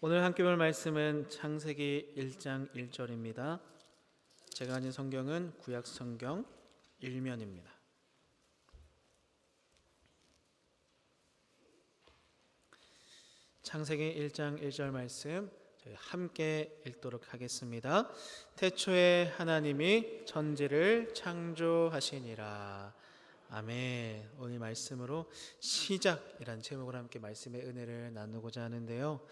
오늘 함께 볼 말씀은 창세기 1장 1절입니다. 제가 가진 성경은 구약 성경 1면입니다. 창세기 1장 1절 말씀 저희 함께 읽도록 하겠습니다. 태초에 하나님이 천지를 창조하시니라. 아멘. 오늘 말씀으로 시작이라는 제목으로 함께 말씀의 은혜를 나누고자 하는데요.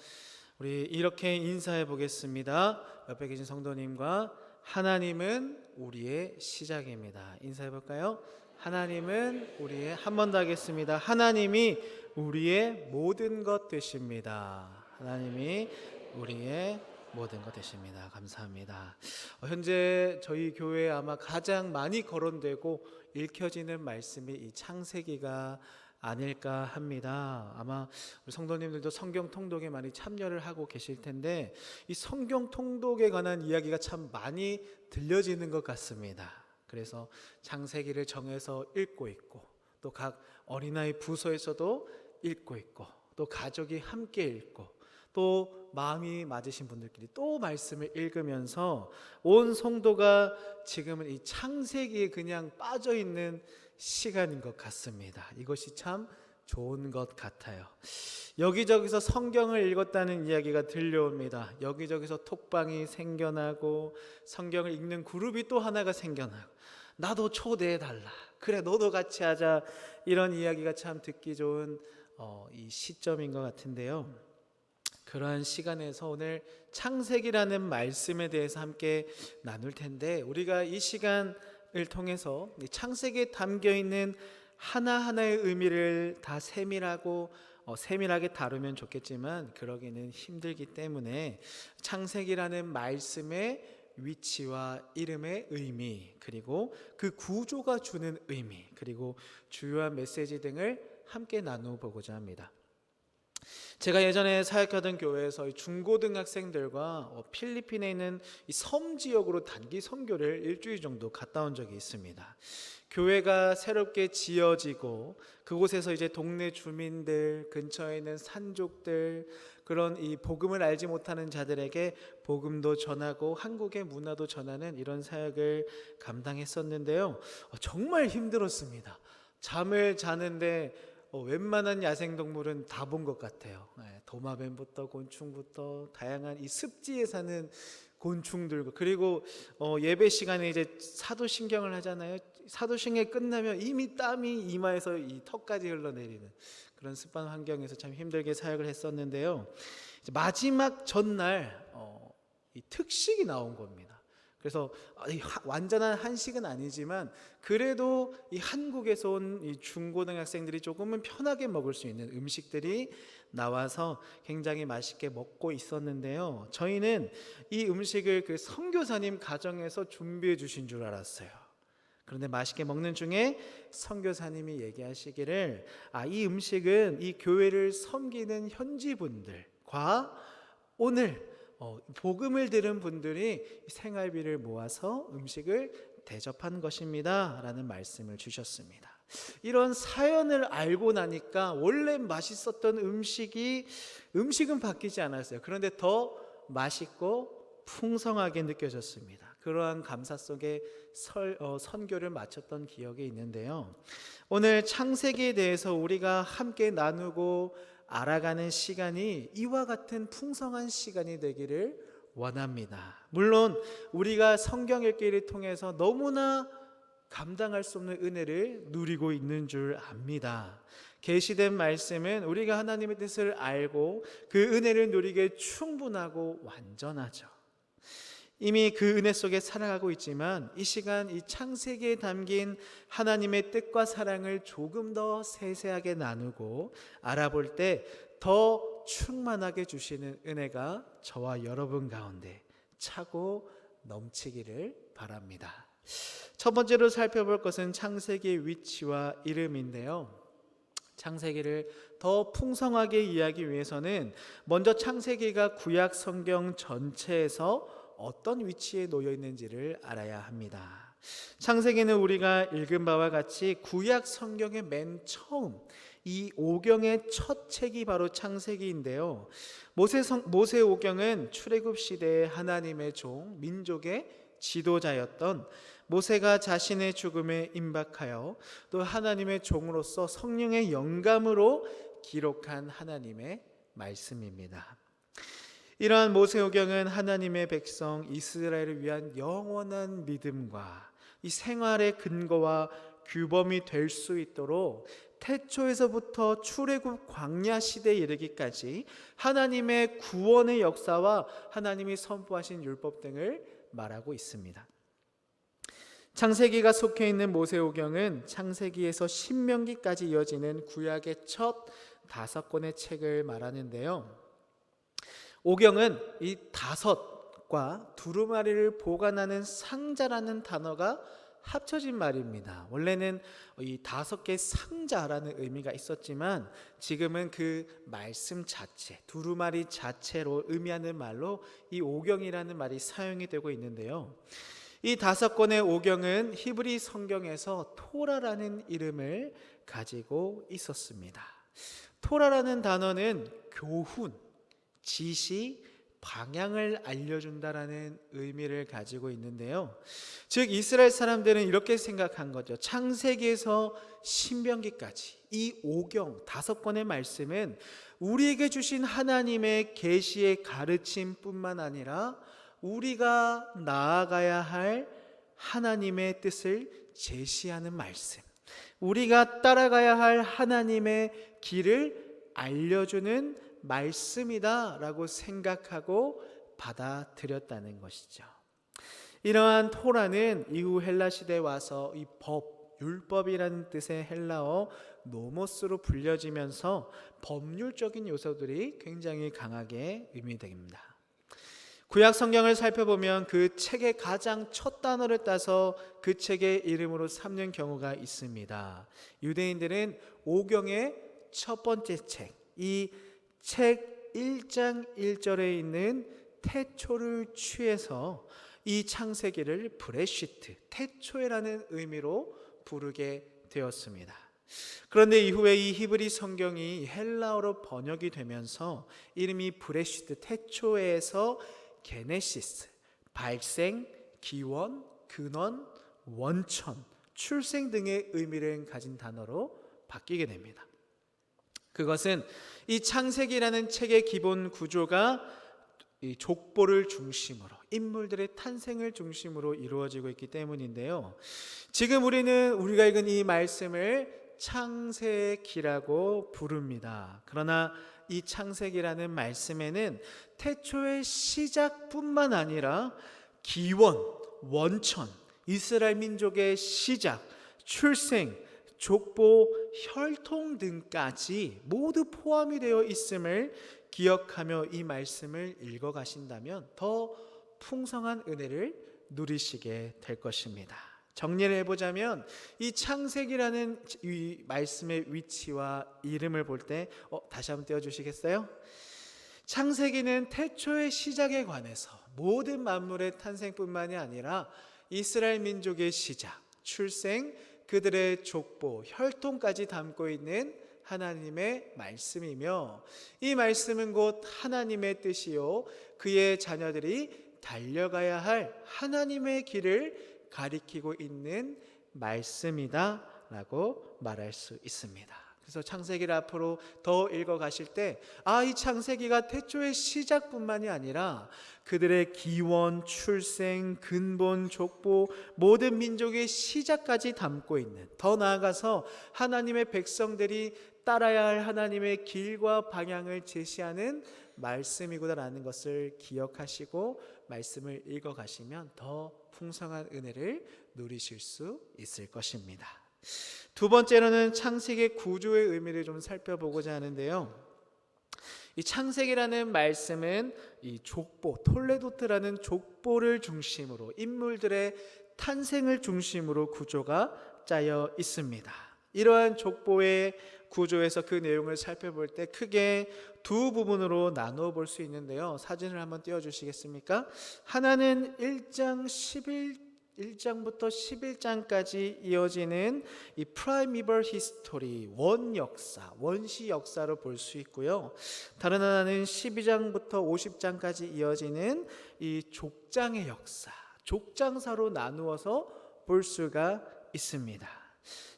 우리 이렇게 인사해 보겠습니다. 옆에 계신 성도님과 하나님은 우리의 시작입니다. 인사해 볼까요? 하나님은 우리의, 한 번 더 하겠습니다. 하나님이 우리의 모든 것 되십니다. 하나님이 우리의 모든 것 되십니다. 감사합니다. 현재 저희 교회에 아마 가장 많이 거론되고 읽혀지는 말씀이 이 창세기가 아닐까 합니다. 아마 우리 성도님들도 성경 통독에 많이 참여를 하고 계실 텐데 이 성경 통독에 관한 이야기가 참 많이 들려지는 것 같습니다. 그래서 창세기를 정해서 읽고 있고 또 각 어린아이 부서에서도 읽고 있고 또 가족이 함께 읽고 또 마음이 맞으신 분들끼리 또 말씀을 읽으면서 온 성도가 지금은 이 창세기에 그냥 빠져있는 시간인 것 같습니다. 이것이 참 좋은 것 같아요. 여기저기서 성경을 읽었다는 이야기가 들려옵니다. 여기저기서 톡방이 생겨나고 성경을 읽는 그룹이 또 하나가 생겨나고 나도 초대해달라, 그래 너도 같이 하자, 이런 이야기가 참 듣기 좋은 이 시점인 것 같은데요. 그러한 시간에서 오늘 창세기라는 말씀에 대해서 함께 나눌 텐데 우리가 이 시간을 통해서 창세기에 담겨있는 하나하나의 의미를 다 세밀하게 다루면 좋겠지만 그러기는 힘들기 때문에 창세기라는 말씀의 위치와 이름의 의미, 그리고 그 구조가 주는 의미, 그리고 주요한 메시지 등을 함께 나누어보고자 합니다. 제가 예전에 사역하던 교회에서 중고등학생들과 필리핀에 있는 이 섬 지역으로 단기 선교를 일주일 정도 갔다 온 적이 있습니다. 교회가 새롭게 지어지고 그곳에서 이제 동네 주민들, 근처에 있는 산족들, 그런 이 복음을 알지 못하는 자들에게 복음도 전하고 한국의 문화도 전하는 이런 사역을 감당했었는데요. 정말 힘들었습니다. 잠을 자는데 웬만한 야생동물은 다 본 것 같아요. 도마뱀부터 곤충부터 다양한 이 습지에 사는 곤충들, 그리고 예배 시간에 이제 사도신경을 하잖아요. 사도신경 끝나면 이미 땀이 이마에서 이 턱까지 흘러내리는 그런 습한 환경에서 참 힘들게 사역을 했었는데요. 이제 마지막 전날 이 특식이 나온 겁니다. 그래서 완전한 한식은 아니지만 그래도 이 한국에서 온 이 중고등학생들이 조금은 편하게 먹을 수 있는 음식들이 나와서 굉장히 맛있게 먹고 있었는데요. 저희는 이 음식을 그 선교사님 가정에서 준비해 주신 줄 알았어요. 그런데 맛있게 먹는 중에 선교사님이 얘기하시기를 이 음식은 이 교회를 섬기는 현지 분들과 오늘 복음을 들은 분들이 생활비를 모아서 음식을 대접한 것입니다 라는 말씀을 주셨습니다. 이런 사연을 알고 나니까 원래 맛있었던 음식은 바뀌지 않았어요. 그런데 더 맛있고 풍성하게 느껴졌습니다. 그러한 감사 속에 선교를 마쳤던 기억이 있는데요. 오늘 창세기에 대해서 우리가 함께 나누고 알아가는 시간이 이와 같은 풍성한 시간이 되기를 원합니다. 물론 우리가 성경 읽기를 통해서 너무나 감당할 수 없는 은혜를 누리고 있는 줄 압니다. 계시된 말씀은 우리가 하나님의 뜻을 알고 그 은혜를 누리기에 충분하고 완전하죠. 이미 그 은혜 속에 살아가고 있지만 이 시간 이 창세기에 담긴 하나님의 뜻과 사랑을 조금 더 세세하게 나누고 알아볼 때 더 충만하게 주시는 은혜가 저와 여러분 가운데 차고 넘치기를 바랍니다. 첫 번째로 살펴볼 것은 창세기의 위치와 이름인데요. 창세기를 더 풍성하게 이해하기 위해서는 먼저 창세기가 구약 성경 전체에서 어떤 위치에 놓여 있는지를 알아야 합니다. 창세기는 우리가 읽은 바와 같이 구약 성경의 맨 처음 이 오경의 첫 책이 바로 창세기인데요. 모세오경은 출애굽 시대에 하나님의 종, 민족의 지도자였던 모세가 자신의 죽음에 임박하여 또 하나님의 종으로서 성령의 영감으로 기록한 하나님의 말씀입니다. 이러한 모세오경은 하나님의 백성 이스라엘을 위한 영원한 믿음과 이 생활의 근거와 규범이 될 수 있도록 태초에서부터 출애굽 광야 시대에 이르기까지 하나님의 구원의 역사와 하나님이 선포하신 율법 등을 말하고 있습니다. 창세기가 속해 있는 모세오경은 창세기에서 신명기까지 이어지는 구약의 첫 5권의 책을 말하는데요. 오경은 이 5과 두루마리를 보관하는 상자라는 단어가 합쳐진 말입니다. 원래는 이 5개의 상자라는 의미가 있었지만 지금은 그 말씀 자체, 두루마리 자체로 의미하는 말로 이 오경이라는 말이 사용이 되고 있는데요. 이 5권의 오경은 히브리 성경에서 토라라는 이름을 가지고 있었습니다. 토라라는 단어는 교훈, 지시, 방향을 알려준다라는 의미를 가지고 있는데요. 즉 이스라엘 사람들은 이렇게 생각한 거죠. 창세기에서 신명기까지 이 오경 5권의 말씀은 우리에게 주신 하나님의 계시의 가르침뿐만 아니라 우리가 나아가야 할 하나님의 뜻을 제시하는 말씀, 우리가 따라가야 할 하나님의 길을 알려주는 말씀이다 라고 생각하고 받아들였다는 것이죠. 이러한 토라는 이후 헬라 시대에 와서 이 법, 율법이라는 뜻의 헬라어 노모스로 불려지면서 법률적인 요소들이 굉장히 강하게 의미됩니다. 구약 성경을 살펴보면 그 책의 가장 첫 단어를 따서 그 책의 이름으로 삼는 경우가 있습니다. 유대인들은 오경의 첫 번째 책, 이 책 1장 1절에 있는 태초를 취해서 이 창세기를 브레시트, 태초에라는 의미로 부르게 되었습니다. 그런데 이후에 이 히브리 성경이 헬라어로 번역이 되면서 이름이 브레시트, 태초에서 게네시스, 발생, 기원, 근원, 원천, 출생 등의 의미를 가진 단어로 바뀌게 됩니다. 그것은 이 창세기라는 책의 기본 구조가 이 족보를 중심으로 인물들의 탄생을 중심으로 이루어지고 있기 때문인데요. 지금 우리가 읽은 이 말씀을 창세기라고 부릅니다. 그러나 이 창세기라는 말씀에는 태초의 시작뿐만 아니라 기원, 원천, 이스라엘 민족의 시작, 출생, 족보, 혈통 등까지 모두 포함이 되어 있음을 기억하며 이 말씀을 읽어가신다면 더 풍성한 은혜를 누리시게 될 것입니다. 정리를 해보자면 이 창세기라는 이 말씀의 위치와 이름을 볼 때 다시 한번 띄워주시겠어요? 창세기는 태초의 시작에 관해서 모든 만물의 탄생뿐만이 아니라 이스라엘 민족의 시작, 출생, 그들의 족보, 혈통까지 담고 있는 하나님의 말씀이며 이 말씀은 곧 하나님의 뜻이요 그의 자녀들이 달려가야 할 하나님의 길을 가리키고 있는 말씀이다 라고 말할 수 있습니다. 그래서 창세기를 앞으로 더 읽어가실 때 이 창세기가 태초의 시작뿐만이 아니라 그들의 기원, 출생, 근본, 족보, 모든 민족의 시작까지 담고 있는, 더 나아가서 하나님의 백성들이 따라야 할 하나님의 길과 방향을 제시하는 말씀이구나라는 것을 기억하시고 말씀을 읽어가시면 더 풍성한 은혜를 누리실 수 있을 것입니다. 두 번째로는 창세기의 구조의 의미를 좀 살펴보고자 하는데요. 이 창세기라는 말씀은 이 족보, 톨레도트라는 족보를 중심으로 인물들의 탄생을 중심으로 구조가 짜여 있습니다. 이러한 족보의 구조에서 그 내용을 살펴볼 때 크게 두 부분으로 나누어 볼 수 있는데요. 사진을 한번 띄워주시겠습니까? 하나는 1장 1장부터 11장까지 이어지는 이 프라이미벌 히스토리, 원역사, 원시 역사로 볼 수 있고요. 다른 하나는 12장부터 50장까지 이어지는 이 족장의 역사, 족장사로 나누어서 볼 수가 있습니다.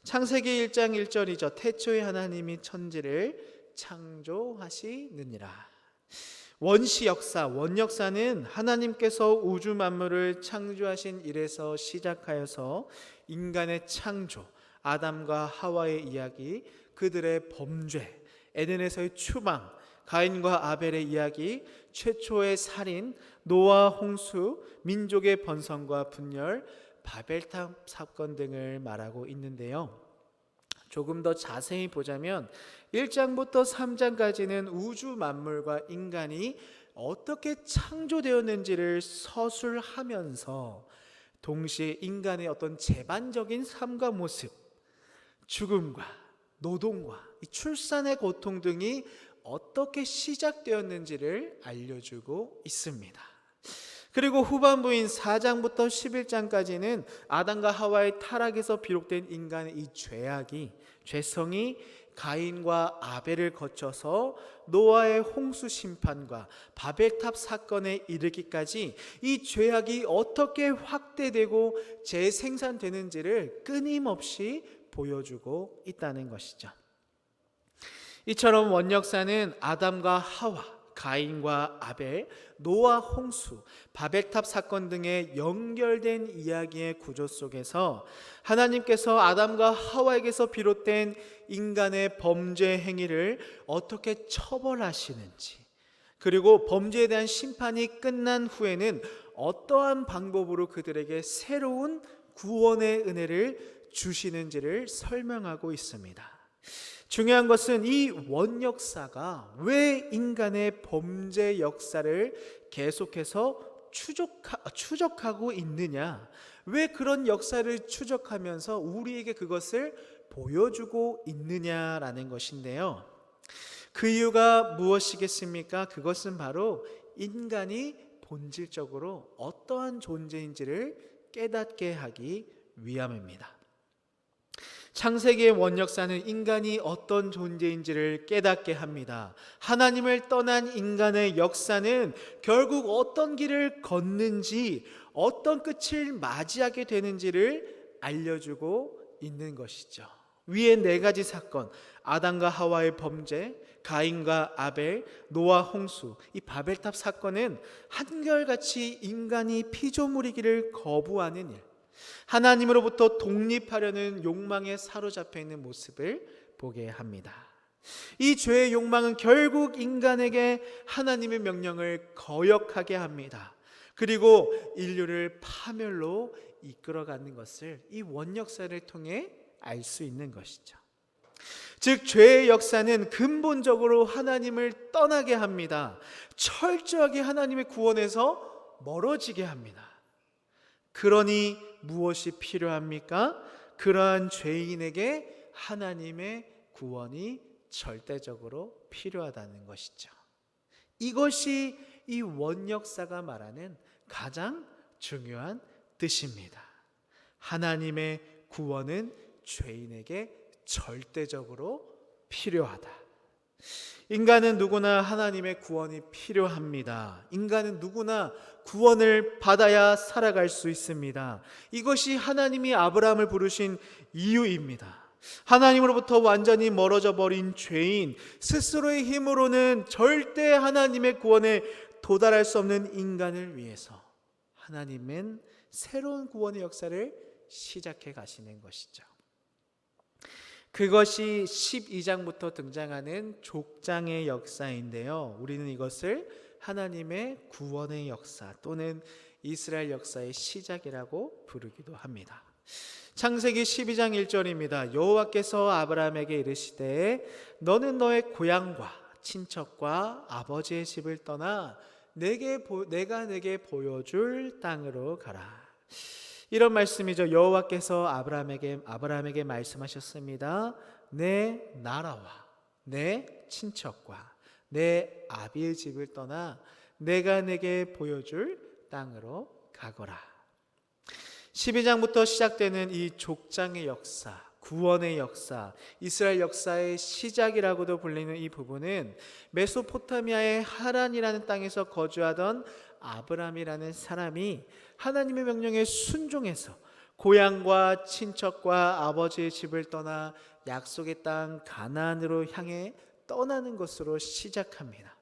창세기 1장 1절이죠. 태초에 하나님이 천지를 창조하시느니라. 원시 역사, 원역사는 하나님께서 우주 만물을 창조하신 일에서 시작하여서 인간의 창조, 아담과 하와의 이야기, 그들의 범죄, 에덴에서의 추방, 가인과 아벨의 이야기, 최초의 살인, 노아 홍수, 민족의 번성과 분열, 바벨탑 사건 등을 말하고 있는데요. 조금 더 자세히 보자면 1장부터 3장까지는 우주 만물과 인간이 어떻게 창조되었는지를 서술하면서 동시에 인간의 어떤 재반적인 삶과 모습, 죽음과 노동과 출산의 고통 등이 어떻게 시작되었는지를 알려주고 있습니다. 그리고 후반부인 4장부터 11장까지는 아담과 하와의 타락에서 비롯된 인간의 이 죄성이 가인과 아벨을 거쳐서 노아의 홍수 심판과 바벨탑 사건에 이르기까지 이 죄악이 어떻게 확대되고 재생산되는지를 끊임없이 보여주고 있다는 것이죠. 이처럼 원역사는 아담과 하와, 가인과 아벨, 노아 홍수, 바벨탑 사건 등의 연결된 이야기의 구조 속에서 하나님께서 아담과 하와에게서 비롯된 인간의 범죄 행위를 어떻게 처벌하시는지, 그리고 범죄에 대한 심판이 끝난 후에는 어떠한 방법으로 그들에게 새로운 구원의 은혜를 주시는지를 설명하고 있습니다. 중요한 것은 이 원역사가 왜 인간의 범죄 역사를 계속해서 추적하고 있느냐, 왜 그런 역사를 추적하면서 우리에게 그것을 보여주고 있느냐라는 것인데요. 그 이유가 무엇이겠습니까? 그것은 바로 인간이 본질적으로 어떠한 존재인지를 깨닫게 하기 위함입니다. 창세기의 원역사는 인간이 어떤 존재인지를 깨닫게 합니다. 하나님을 떠난 인간의 역사는 결국 어떤 길을 걷는지, 어떤 끝을 맞이하게 되는지를 알려주고 있는 것이죠. 위에 4가지 사건, 아담과 하와의 범죄, 가인과 아벨, 노아 홍수, 이 바벨탑 사건은 한결같이 인간이 피조물이기를 거부하는 일, 하나님으로부터 독립하려는 욕망에 사로잡혀 있는 모습을 보게 합니다. 이 죄의 욕망은 결국 인간에게 하나님의 명령을 거역하게 합니다. 그리고 인류를 파멸로 이끌어가는 것을 이 원역사를 통해 알 수 있는 것이죠. 즉 죄의 역사는 근본적으로 하나님을 떠나게 합니다. 철저하게 하나님의 구원에서 멀어지게 합니다. 그러니 무엇이 필요합니까? 그러한 죄인에게 하나님의 구원이 절대적으로 필요하다는 것이죠. 이것이 이 원역사가 말하는 가장 중요한 뜻입니다. 하나님의 구원은 죄인에게 절대적으로 필요하다. 인간은 누구나 하나님의 구원이 필요합니다. 인간은 누구나 구원을 받아야 살아갈 수 있습니다. 이것이 하나님이 아브라함을 부르신 이유입니다. 하나님으로부터 완전히 멀어져 버린 죄인, 스스로의 힘으로는 절대 하나님의 구원에 도달할 수 없는 인간을 위해서 하나님은 새로운 구원의 역사를 시작해 가시는 것이죠. 그것이 12장부터 등장하는 족장의 역사인데요. 우리는 이것을 하나님의 구원의 역사 또는 이스라엘 역사의 시작이라고 부르기도 합니다. 창세기 12장 1절입니다. 여호와께서 아브라함에게 이르시되 너는 너의 고향과 친척과 아버지의 집을 떠나 내가 내게 보여줄 땅으로 가라. 이런 말씀이죠. 여호와께서 아브라함에게 말씀하셨습니다. 내 나라와 내 친척과 내 아비의 집을 떠나 내가 내게 보여줄 땅으로 가거라. 12장부터 시작되는 이 족장의 역사, 구원의 역사, 이스라엘 역사의 시작이라고도 불리는 이 부분은 메소포타미아의 하란이라는 땅에서 거주하던 아브람이라는 사람이 하나님의 명령에 순종해서 고향과 친척과 아버지의 집을 떠나 약속의 땅 가나안으로 향해 떠나는 것으로 시작합니다.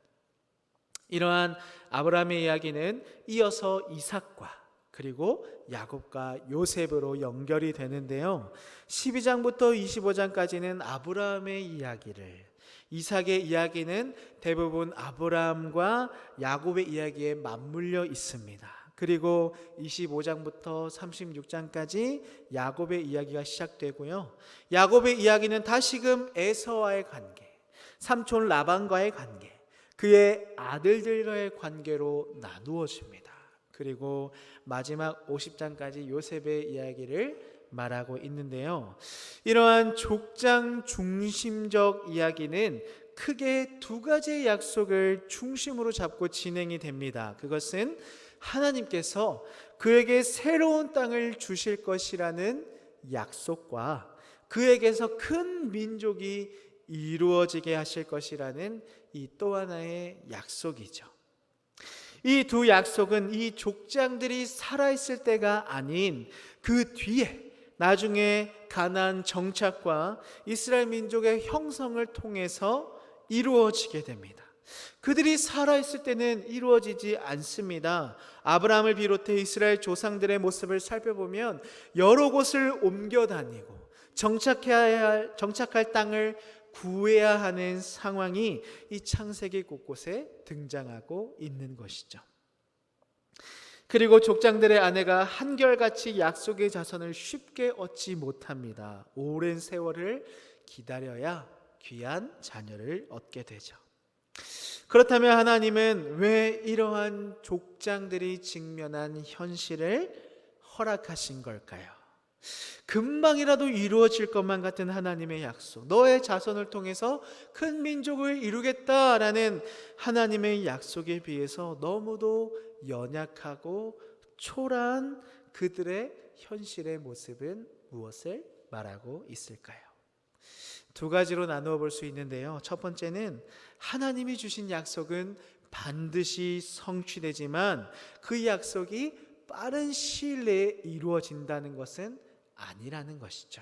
이러한 아브라함의 이야기는 이어서 이삭과 그리고 야곱과 요셉으로 연결이 되는데요. 12장부터 25장까지는 아브라함의 이야기를, 이삭의 이야기는 대부분 아브라함과 야곱의 이야기에 맞물려 있습니다. 그리고 25장부터 36장까지 야곱의 이야기가 시작되고요. 야곱의 이야기는 다시금 에서와의 관계, 삼촌 라반과의 관계, 그의 아들들과의 관계로 나누어집니다. 그리고 마지막 50장까지 요셉의 이야기를 말하고 있는데요. 이러한 족장 중심적 이야기는 크게 두 가지의 약속을 중심으로 잡고 진행이 됩니다. 그것은 하나님께서 그에게 새로운 땅을 주실 것이라는 약속과 그에게서 큰 민족이 이루어지게 하실 것이라는 이 또 하나의 약속이죠. 이 두 약속은 이 족장들이 살아있을 때가 아닌 그 뒤에 나중에 가나안 정착과 이스라엘 민족의 형성을 통해서 이루어지게 됩니다. 그들이 살아있을 때는 이루어지지 않습니다. 아브라함을 비롯해 이스라엘 조상들의 모습을 살펴보면 여러 곳을 옮겨 다니고 정착할 땅을 구해야 하는 상황이 이 창세기 곳곳에 등장하고 있는 것이죠. 그리고 족장들의 아내가 한결같이 약속의 자손을 쉽게 얻지 못합니다. 오랜 세월을 기다려야 귀한 자녀를 얻게 되죠. 그렇다면 하나님은 왜 이러한 족장들이 직면한 현실을 허락하신 걸까요? 금방이라도 이루어질 것만 같은 하나님의 약속, 너의 자손을 통해서 큰 민족을 이루겠다라는 하나님의 약속에 비해서 너무도 연약하고 초라한 그들의 현실의 모습은 무엇을 말하고 있을까요? 두 가지로 나누어 볼 수 있는데요. 첫 번째는 하나님이 주신 약속은 반드시 성취되지만 그 약속이 빠른 시일 내에 이루어진다는 것은 아니라는 것이죠.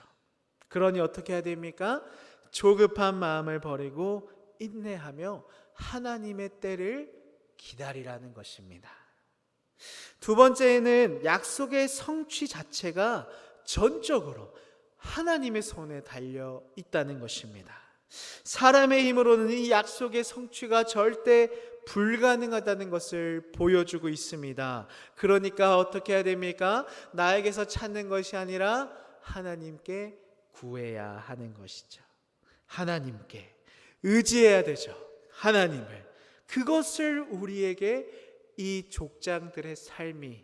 그러니 어떻게 해야 됩니까? 조급한 마음을 버리고 인내하며 하나님의 때를 기다리라는 것입니다. 두 번째는 약속의 성취 자체가 전적으로 하나님의 손에 달려 있다는 것입니다. 사람의 힘으로는 이 약속의 성취가 절대 불가능하다는 것을 보여주고 있습니다. 그러니까 어떻게 해야 됩니까? 나에게서 찾는 것이 아니라 하나님께 구해야 하는 것이죠. 하나님께 의지해야 되죠. 하나님을. 그것을 우리에게 이 족장들의 삶이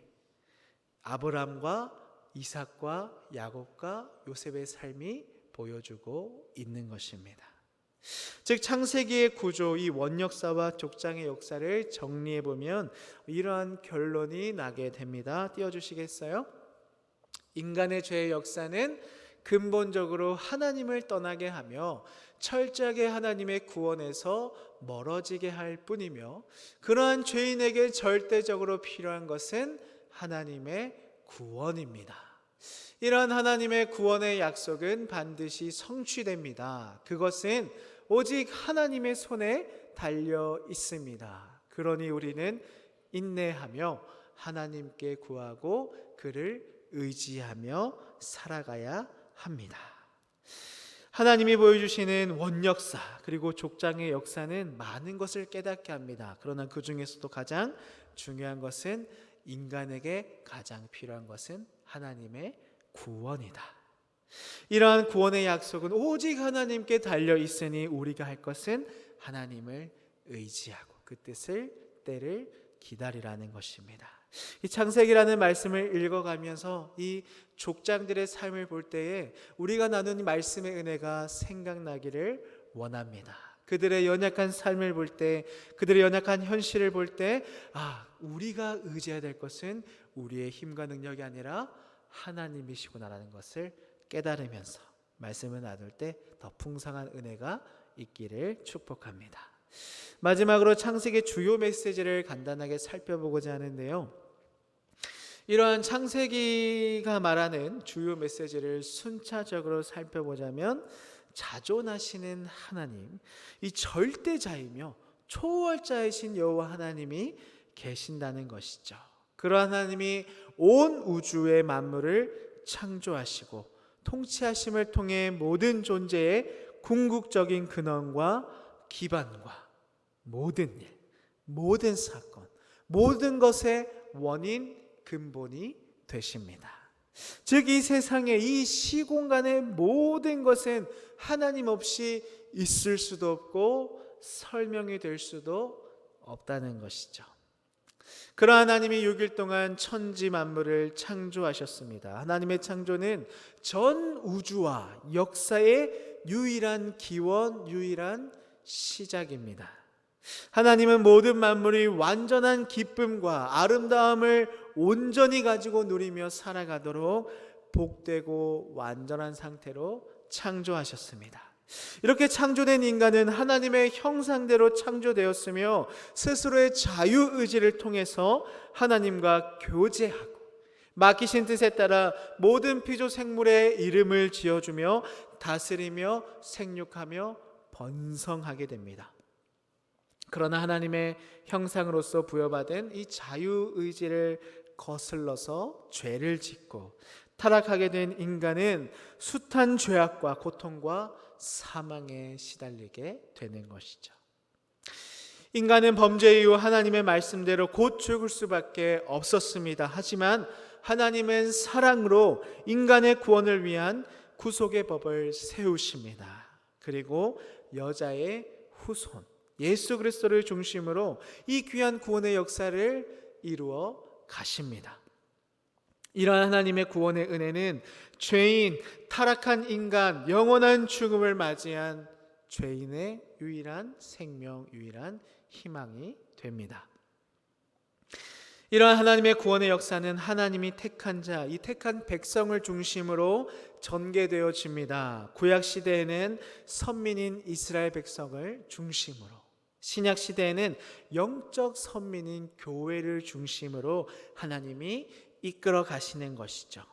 아브람과 이삭과 야곱과 요셉의 삶이 보여주고 있는 것입니다. 즉 창세기의 구조, 이 원역사와 족장의 역사를 정리해 보면 이러한 결론이 나게 됩니다. 띄워주시겠어요? 인간의 죄의 역사는 근본적으로 하나님을 떠나게 하며 철저하게 하나님의 구원에서 멀어지게 할 뿐이며, 그러한 죄인에게 절대적으로 필요한 것은 하나님의 구원입니다. 이러한 하나님의 구원의 약속은 반드시 성취됩니다. 그것은 오직 하나님의 손에 달려 있습니다. 그러니 우리는 인내하며 하나님께 구하고 그를 의지하며 살아가야 합니다. 하나님이 보여주시는 원역사 그리고 족장의 역사는 많은 것을 깨닫게 합니다. 그러나 그 중에서도 가장 중요한 것은, 인간에게 가장 필요한 것은 하나님의 구원이다. 이러한 구원의 약속은 오직 하나님께 달려 있으니 우리가 할 것은 하나님을 의지하고 그 때를 기다리라는 것입니다. 이 창세기라는 말씀을 읽어가면서 이 족장들의 삶을 볼 때에 우리가 나눈 말씀의 은혜가 생각나기를 원합니다. 그들의 연약한 삶을 볼 때, 그들의 연약한 현실을 볼 때, 우리가 의지해야 될 것은 우리의 힘과 능력이 아니라 하나님이시구나라는 것을 깨달으면서 말씀을 나눌 때 더 풍성한 은혜가 있기를 축복합니다. 마지막으로 창세기의 주요 메시지를 간단하게 살펴보고자 하는데요. 이러한 창세기가 말하는 주요 메시지를 순차적으로 살펴보자면 자존하시는 하나님, 이 절대자이며 초월자이신 여호와 하나님이 계신다는 것이죠. 그러한 하나님이 온 우주의 만물을 창조하시고 통치하심을 통해 모든 존재의 궁극적인 근원과 기반과 모든 일, 모든 사건, 모든 것의 원인, 근본이 되십니다. 즉 이 세상의 이 시공간의 모든 것은 하나님 없이 있을 수도 없고 설명이 될 수도 없다는 것이죠. 그러한 하나님이 6일 동안 천지 만물을 창조하셨습니다. 하나님의 창조는 전 우주와 역사의 유일한 기원, 유일한 시작입니다. 하나님은 모든 만물이 완전한 기쁨과 아름다움을 온전히 가지고 누리며 살아가도록 복되고 완전한 상태로 창조하셨습니다. 이렇게 창조된 인간은 하나님의 형상대로 창조되었으며 스스로의 자유의지를 통해서 하나님과 교제하고 맡기신 뜻에 따라 모든 피조생물의 이름을 지어주며 다스리며 생육하며 번성하게 됩니다. 그러나 하나님의 형상으로서 부여받은 이 자유의지를 거슬러서 죄를 짓고 타락하게 된 인간은 숱한 죄악과 고통과 사망에 시달리게 되는 것이죠. 인간은 범죄 이후 하나님의 말씀대로 곧 죽을 수밖에 없었습니다. 하지만 하나님은 사랑으로 인간의 구원을 위한 구속의 법을 세우십니다. 그리고 여자의 후손 예수 그리스도를 중심으로 이 귀한 구원의 역사를 이루어 가십니다. 이러한 하나님의 구원의 은혜는 죄인, 타락한 인간, 영원한 죽음을 맞이한 죄인의 유일한 생명, 유일한 희망이 됩니다. 이러한 하나님의 구원의 역사는 하나님이 택한 자, 이 택한 백성을 중심으로 전개되어집니다. 구약 시대에는 선민인 이스라엘 백성을 중심으로, 신약 시대에는 영적 선민인 교회를 중심으로 하나님이 이끌어 가시는 것이죠.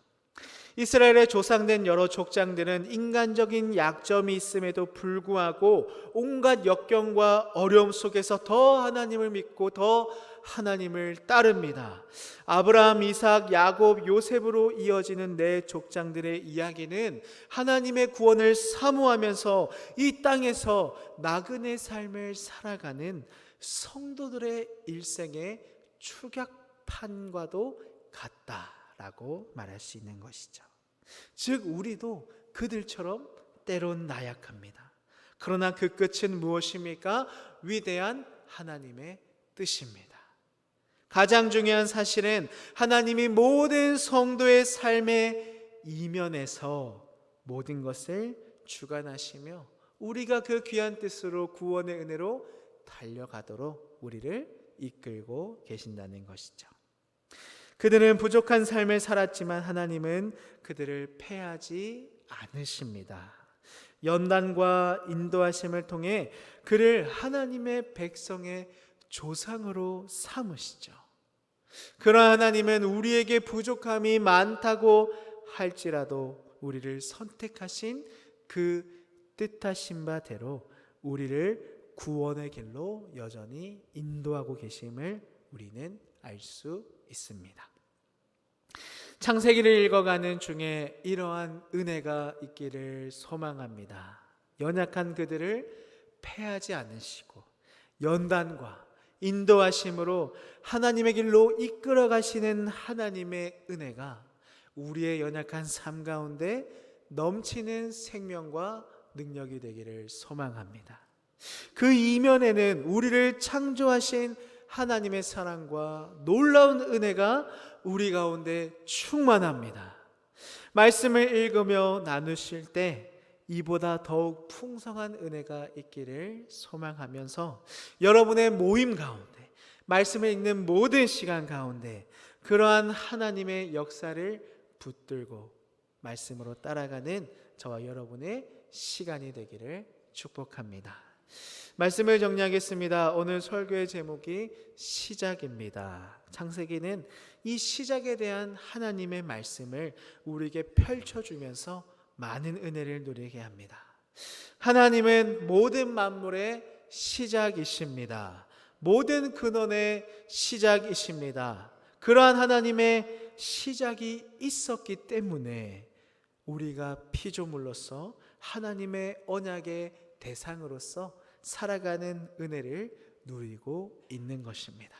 이스라엘의 조상된 여러 족장들은 인간적인 약점이 있음에도 불구하고 온갖 역경과 어려움 속에서 더 하나님을 믿고 더 하나님을 따릅니다. 아브라함, 이삭, 야곱, 요셉으로 이어지는 네 족장들의 이야기는 하나님의 구원을 사모하면서 이 땅에서 나그네 삶을 살아가는 성도들의 일생의 축약판과도 같다라고 말할 수 있는 것이죠. 즉 우리도 그들처럼 때론 나약합니다. 그러나 그 끝은 무엇입니까? 위대한 하나님의 뜻입니다. 가장 중요한 사실은 하나님이 모든 성도의 삶의 이면에서 모든 것을 주관하시며 우리가 그 귀한 뜻으로 구원의 은혜로 달려가도록 우리를 이끌고 계신다는 것이죠. 그들은 부족한 삶을 살았지만 하나님은 그들을 패하지 않으십니다. 연단과 인도하심을 통해 그를 하나님의 백성의 조상으로 삼으시죠. 그러나 하나님은 우리에게 부족함이 많다고 할지라도 우리를 선택하신 그 뜻하신 바대로 우리를 구원의 길로 여전히 인도하고 계심을 우리는 알 수 있습니다. 창세기를 읽어가는 중에 이러한 은혜가 있기를 소망합니다. 연약한 그들을 패하지 않으시고 연단과 인도하심으로 하나님의 길로 이끌어 가시는 하나님의 은혜가 우리의 연약한 삶 가운데 넘치는 생명과 능력이 되기를 소망합니다. 그 이면에는 우리를 창조하신 하나님의 사랑과 놀라운 은혜가 우리 가운데 충만합니다. 말씀을 읽으며 나누실 때 이보다 더욱 풍성한 은혜가 있기를 소망하면서 여러분의 모임 가운데, 말씀을 읽는 모든 시간 가운데 그러한 하나님의 역사를 붙들고 말씀으로 따라가는 저와 여러분의 시간이 되기를 축복합니다. 말씀을 정리하겠습니다. 오늘 설교의 제목이 시작입니다. 창세기는 이 시작에 대한 하나님의 말씀을 우리에게 펼쳐주면서 많은 은혜를 누리게 합니다. 하나님은 모든 만물의 시작이십니다. 모든 근원의 시작이십니다. 그러한 하나님의 시작이 있었기 때문에 우리가 피조물로서 하나님의 언약의 대상으로서 살아가는 은혜를 누리고 있는 것입니다.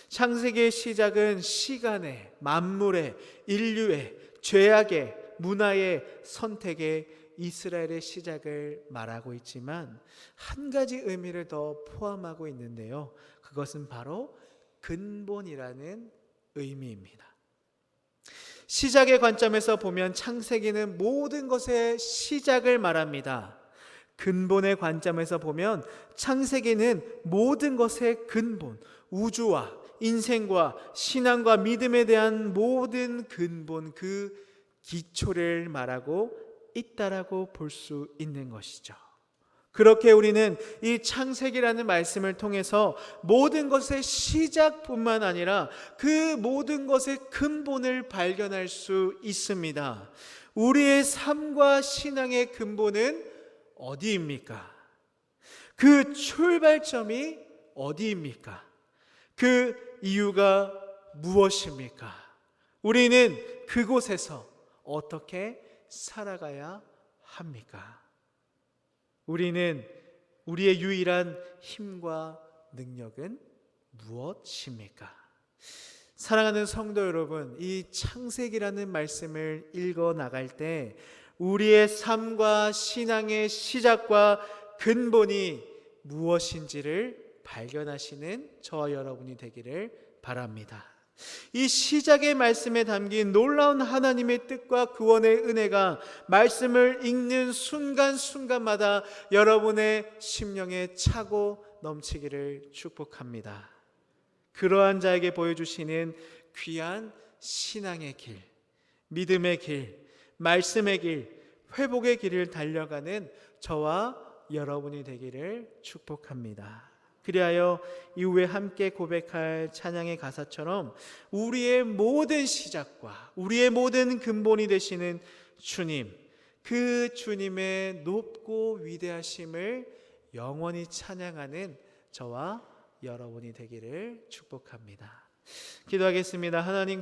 창세기의 시작은 시간의, 만물의, 인류의, 죄악의, 문화의, 선택의 이스라엘의 시작을 말하고 있지만 한 가지 의미를 더 포함하고 있는데요. 그것은 바로 근본이라는 의미입니다. 시작의 관점에서 보면 창세기는 모든 것의 시작을 말합니다. 근본의 관점에서 보면 창세기는 모든 것의 근본, 우주와 인생과 신앙과 믿음에 대한 모든 근본, 그 기초를 말하고 있다라고 볼 수 있는 것이죠. 그렇게 우리는 이 창세기라는 말씀을 통해서 모든 것의 시작뿐만 아니라 그 모든 것의 근본을 발견할 수 있습니다. 우리의 삶과 신앙의 근본은 어디입니까? 그 출발점이 어디입니까? 그 이유가 무엇입니까? 우리는 그곳에서 어떻게 살아가야 합니까? 우리는 우리의 유일한 힘과 능력은 무엇입니까? 사랑하는 성도 여러분, 이 창세기라는 말씀을 읽어 나갈 때 우리의 삶과 신앙의 시작과 근본이 무엇인지를 발견하시는 저와 여러분이 되기를 바랍니다. 이 시작의 말씀에 담긴 놀라운 하나님의 뜻과 구원의 은혜가 말씀을 읽는 순간순간마다 여러분의 심령에 차고 넘치기를 축복합니다. 그러한 자에게 보여주시는 귀한 신앙의 길, 믿음의 길, 말씀의 길, 회복의 길을 달려가는 저와 여러분이 되기를 축복합니다. 그리하여 이후에 함께 고백할 찬양의 가사처럼 우리의 모든 시작과 우리의 모든 근본이 되시는 주님, 그 주님의 높고 위대하심을 영원히 찬양하는 저와 여러분이 되기를 축복합니다. 기도하겠습니다. 하나님,